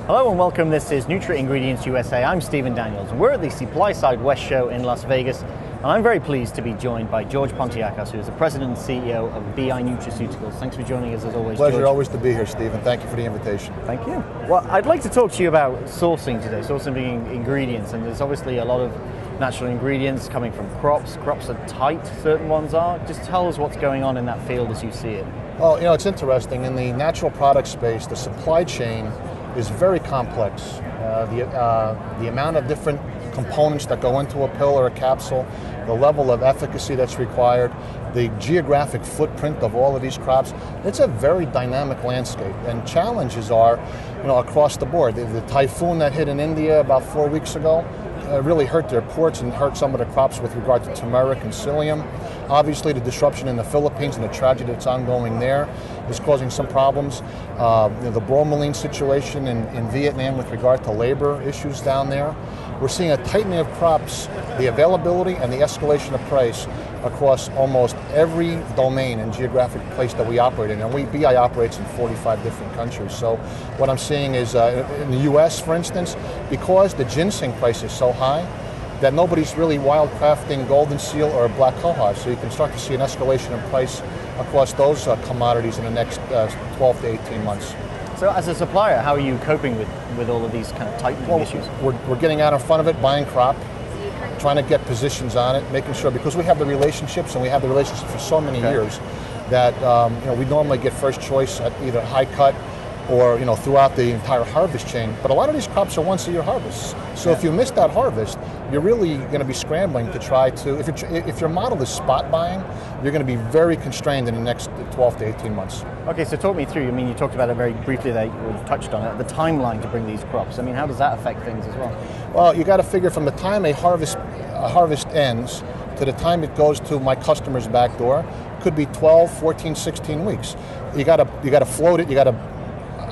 Hello and welcome. This is Nutri-Ingredients USA. I'm Stephen Daniels and we're at the Supply Side West Show in Las Vegas. And I'm very pleased to be joined by GPontiakos, who is the President and CEO of BI Nutraceuticals. Thanks for joining us as always, Pleasure George. always to be here, Stephen. Thank you for the invitation. Thank you. Well, I'd like to talk to you about sourcing today, sourcing ingredients. And there's obviously a lot of natural ingredients coming from crops. Crops are tight, certain ones are. Just tell us what's going on in that field as you see it. Well, it's interesting. In the natural product space, the supply chain is very complex. The amount of different components that go into a pill or a capsule, the level of efficacy that's required, the geographic footprint of all of these crops, it's a very dynamic landscape. And challenges are, across the board. The typhoon that hit in India about 4 weeks ago really hurt their ports and hurt some of the crops with regard to turmeric and psyllium. Obviously, the disruption in the Philippines and the tragedy that's ongoing there is causing some problems. The bromelain situation in Vietnam with regard to labor issues down there. We're seeing a tightening of crops, the availability and the escalation of price across almost every domain and geographic place that we operate in. And BI operates in 45 different countries. So what I'm seeing is in the US, for instance, because the ginseng price is so high, that nobody's really wildcrafting golden seal or black cohosh. So you can start to see an escalation in price across those commodities in the next 12 to 18 months. So as a supplier, how are you coping with all of these kind of tightening issues? We're getting out in front of it, buying crop, trying to get positions on it, making sure, because we have the relationships and we have the relationships for so many years, that we normally get first choice at either high cut or throughout the entire harvest chain. But a lot of these crops are once a year harvests. So if you miss that harvest, you're really going to be scrambling to try to, if your model is spot buying, you're going to be very constrained in the next 12 to 18 months. Okay, so talk me through, you talked about it very briefly there, you touched on it, the timeline to bring these crops. How does that affect things as well? Well, you got to figure from the time a harvest ends to the time it goes to my customer's back door, could be 12, 14, 16 weeks. You got to float it, you got to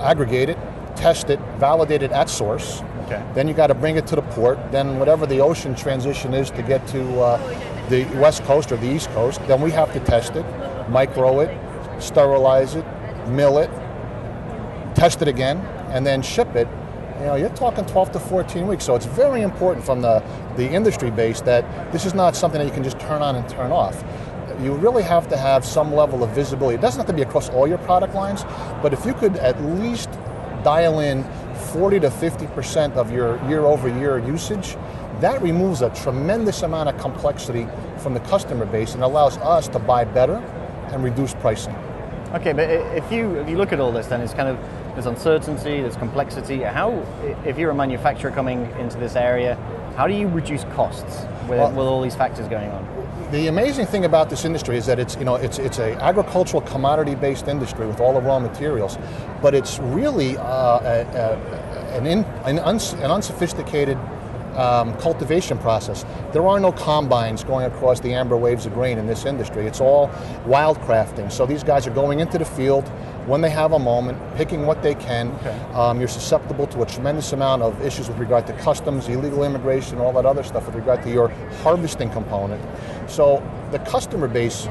aggregate it, test it, validate it at source. Okay. Then you got to bring it to the port. Then whatever the ocean transition is to get to the West Coast or the East Coast, then we have to test it, micro it, sterilize it, mill it, test it again, and then ship it. You're talking 12 to 14 weeks. So it's very important from the industry base that this is not something that you can just turn on and turn off. You really have to have some level of visibility. It doesn't have to be across all your product lines, but if you could at least dial in 40 to 50% of your year-over-year usage, that removes a tremendous amount of complexity from the customer base and allows us to buy better and reduce pricing. Okay, but if you look at all this, then it's there's uncertainty, there's complexity. If you're a manufacturer coming into this area, how do you reduce costs with all these factors going on? The amazing thing about this industry is that it's an agricultural commodity-based industry with all the raw materials, but it's really an unsophisticated cultivation process. There are no combines going across the amber waves of grain in this industry. It's all wildcrafting. So these guys are going into the field when they have a moment, picking what they can. Okay. You're susceptible to a tremendous amount of issues with regard to customs, illegal immigration, all that other stuff with regard to your harvesting component. So the customer base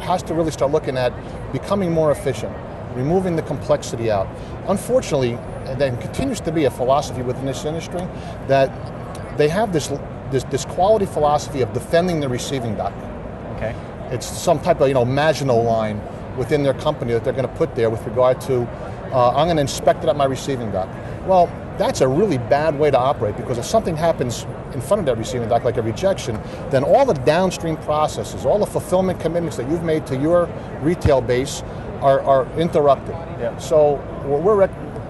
has to really start looking at becoming more efficient, removing the complexity out. Unfortunately, there continues to be a philosophy within this industry that they have this quality philosophy of defending the receiving dock. Okay. It's some type of Maginot line within their company that they're going to put there with regard to, I'm going to inspect it at my receiving dock. Well, that's a really bad way to operate, because if something happens in front of that receiving dock, like a rejection, then all the downstream processes, all the fulfillment commitments that you've made to your retail base are interrupted. Yeah. So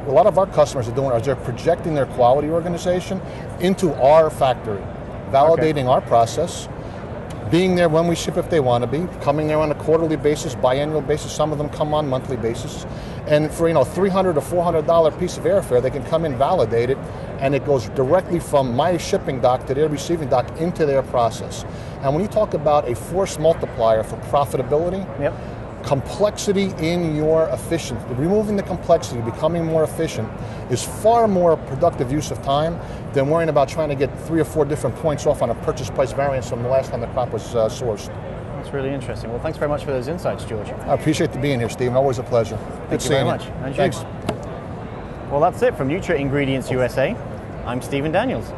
a lot of our customers are doing is they're projecting their quality organization into our factory, validating our process, being there when we ship if they want to be, coming there on a quarterly basis, biannual basis. Some of them come on monthly basis. And for $300 or $400 piece of airfare, they can come in, validate it, and it goes directly from my shipping dock to their receiving dock into their process. And when you talk about a force multiplier for profitability, complexity in your efficiency, removing the complexity, becoming more efficient, is far more productive use of time than worrying about trying to get 3 or 4 different points off on a purchase price variance from the last time the crop was sourced. That's really interesting. Well, thanks very much for those insights, George. I appreciate being here, Stephen. Always a pleasure. Thank you very much. And thanks. Well, that's it from Nutri Ingredients USA. I'm Stephen Daniels.